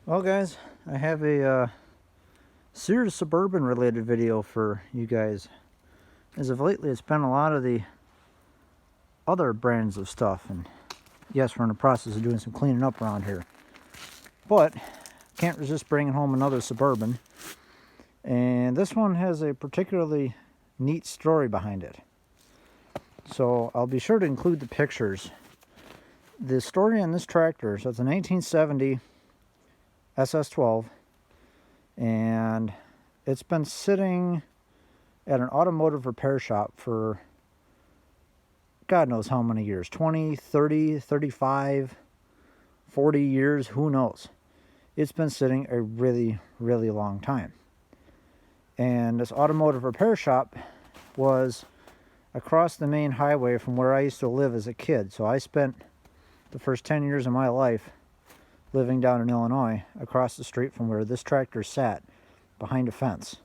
Well guys, I have a Sears Suburban related video for you guys. As of lately, it's been a lot of the other brands of stuff, and yes, we're in the process of doing some cleaning up around here. But can't resist bringing home another Suburban, and this one has a particularly neat story behind it. So I'll be sure to include the pictures. The story on this tractor, so it's a 1970 SS12, and it's been sitting at an automotive repair shop for God knows how many years, 20, 30, 35, 40 years, who knows. It's been sitting a really, really long time. And this automotive repair shop was across the main highway from where I used to live as a kid. So I spent the first 10 years of my life living down in Illinois, across the street from where this tractor sat, behind a fence.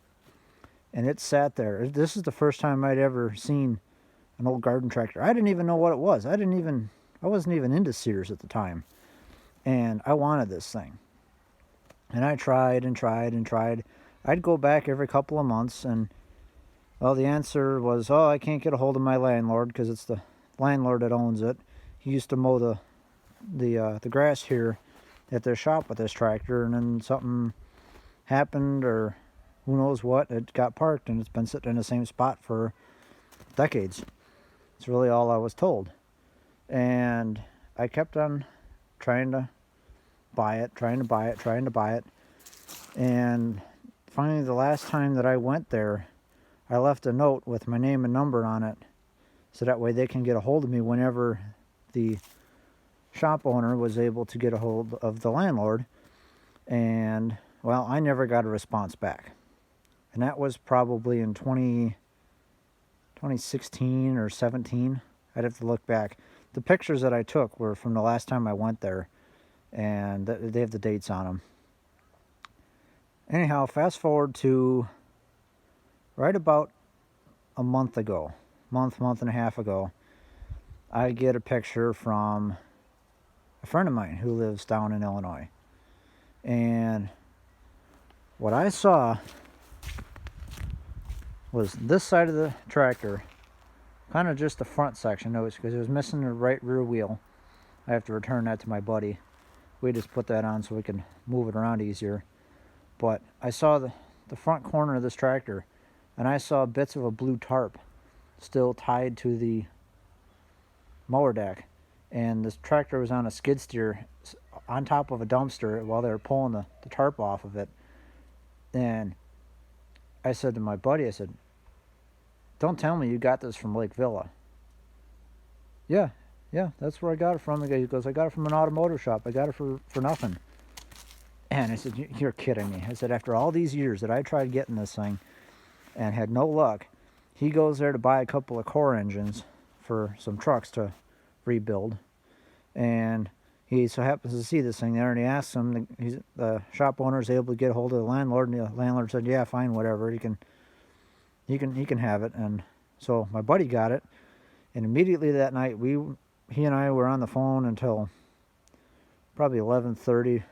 And it sat there. This is the first time I'd ever seen an old garden tractor. I didn't even know what it was. I wasn't even into Sears at the time. And I wanted this thing. And I tried and tried and tried. I'd go back every couple of months, and well, the answer was, oh, I can't get a hold of my landlord because it's the landlord that owns it. He used to mow the grass here at the shop with this tractor, and then something happened, or who knows what, it got parked, and it's been sitting in the same spot for decades. It's really all I was told. And I kept on trying to buy it. And finally, the last time that I went there, I left a note with my name and number on it, so that way they can get a hold of me whenever the shop owner was able to get a hold of the landlord. And well, I never got a response back, and that was probably in 2016 or 17. I'd have to look back. The pictures that I took were from the last time I went there, and they have the dates on them. Anyhow, fast forward to right about a month and a half ago, I get a picture from a friend of mine who lives down in Illinois. And what I saw was this side of the tractor, kind of just the front section, notice, because it was missing the right rear wheel. I have to return that to my buddy. We just put that on so we can move it around easier. But I saw the front corner of this tractor, and I saw bits of a blue tarp still tied to the mower deck. And this tractor was on a skid steer on top of a dumpster while they were pulling the tarp off of it. And I said to my buddy, I said, don't tell me you got this from Lake Villa. Yeah, that's where I got it from. He goes, I got it from an automotive shop. I got it for nothing. And I said, you're kidding me. I said, after all these years that I tried getting this thing and had no luck, he goes there to buy a couple of core engines for some trucks to rebuild, and he so happens to see this thing there, and he asks him, the shop owner is able to get a hold of the landlord, and the landlord said, yeah, fine, whatever, he can have it. And so my buddy got it, and immediately that night he and I were on the phone until probably 11:30,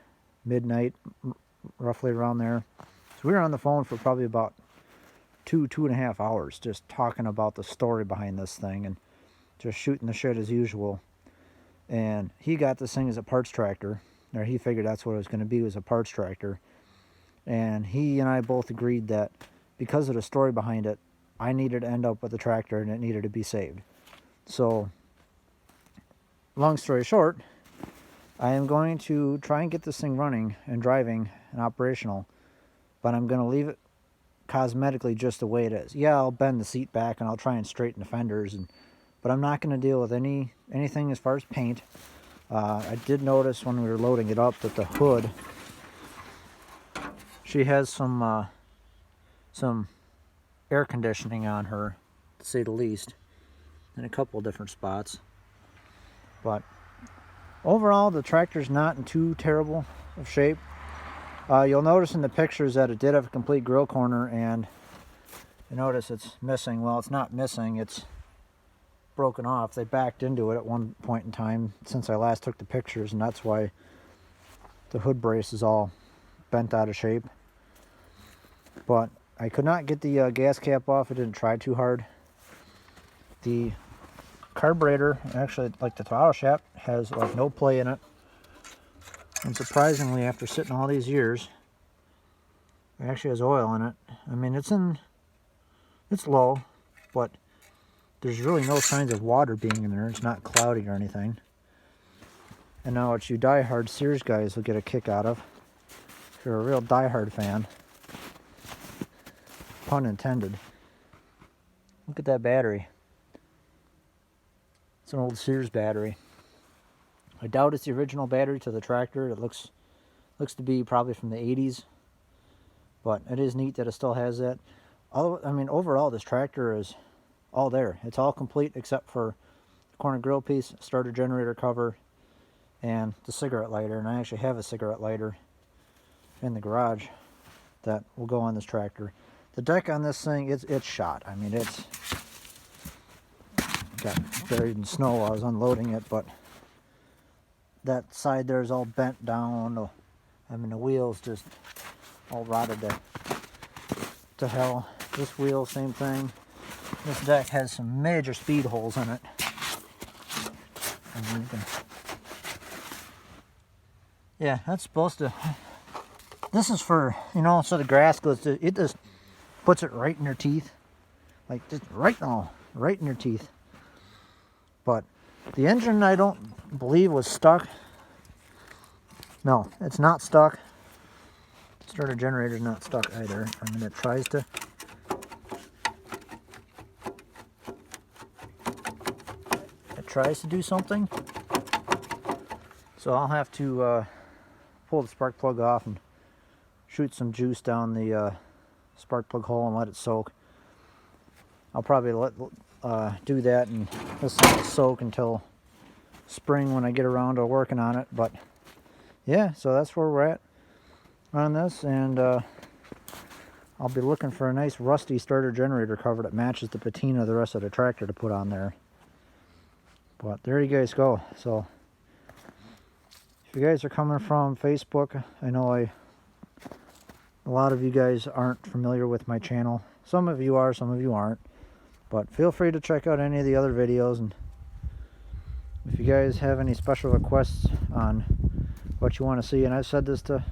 midnight, roughly around there. So we were on the phone for probably about 2.5 hours just talking about the story behind this thing and just shooting the shit as usual. And he got this thing as a parts tractor, or he figured that's what it was going to be, was a parts tractor. And he and I both agreed that because of the story behind it, I needed to end up with a tractor and it needed to be saved. So, long story short, I am going to try and get this thing running and driving and operational, but I'm going to leave it cosmetically just the way it is. Yeah, I'll bend the seat back and I'll try and straighten the fenders, but I'm not going to deal with anything as far as paint. I did notice when we were loading it up that the hood, she has some air conditioning on her, to say the least, in a couple of different spots. But overall, the tractor's not in too terrible of shape. You'll notice in the pictures that it did have a complete grill corner, and you notice it's missing. Well, it's not missing, it's broken off. They backed into it at one point in time since I last took the pictures, and that's why the hood brace is all bent out of shape. But I could not get the gas cap off. I didn't try too hard. The carburetor, actually, like the throttle shaft, has like no play in it. And surprisingly, after sitting all these years, it actually has oil in it. I mean, it's low, but there's really no signs of water being in there. It's not cloudy or anything. And now what you die-hard Sears guys will get a kick out of, if you're a real die-hard fan, pun intended. Look at that battery. It's an old Sears battery. I doubt it's the original battery to the tractor. It looks to be probably from the 80s. But it is neat that it still has that. I mean, overall, this tractor is all there. It's all complete except for the corner grill piece, starter generator cover, and the cigarette lighter. And I actually have a cigarette lighter in the garage that will go on this tractor. The deck on this thing, it's shot. I mean, it's got buried in snow while I was unloading it, but that side there is all bent down. I mean, the wheel's just all rotted to hell. This wheel, same thing. This deck has some major speed holes in it. And you can, yeah, that's supposed to, this is for, you know, so the grass goes to, it just puts it right in your teeth. Like, just right in your teeth. But the engine, I don't believe, was stuck. No, it's not stuck. Starter generator's not stuck either. I mean, it tries to. It tries to do something. So I'll have to pull the spark plug off and shoot some juice down the spark plug hole and let it soak. I'll probably do that and just let it soak until spring when I get around to working on it. But yeah, so that's where we're at on this, and I'll be looking for a nice rusty starter generator cover that matches the patina of the rest of the tractor to put on there. But there you guys go. So if you guys are coming from Facebook, I know a lot of you guys aren't familiar with my channel. Some of you are, some of you aren't. But feel free to check out any of the other videos, and if you guys have any special requests on what you want to see, and I've said this to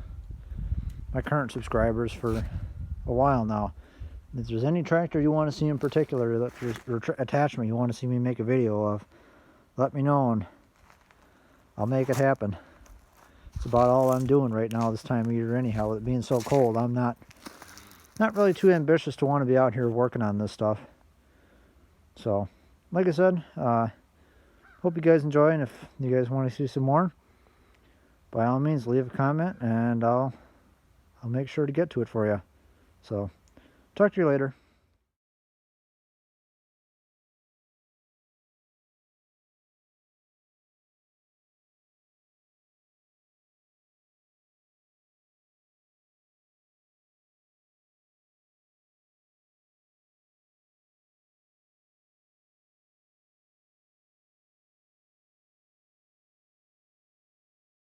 my current subscribers for a while now, if there's any tractor you want to see in particular, that or attachment you want to see me make a video of, let me know and I'll make it happen. It's about all I'm doing right now this time of year anyhow. With it being so cold, I'm not really too ambitious to want to be out here working on this stuff. So, like I said, hope you guys enjoy, and if you guys want to see some more, by all means leave a comment and I'll make sure to get to it for you. So, talk to you later.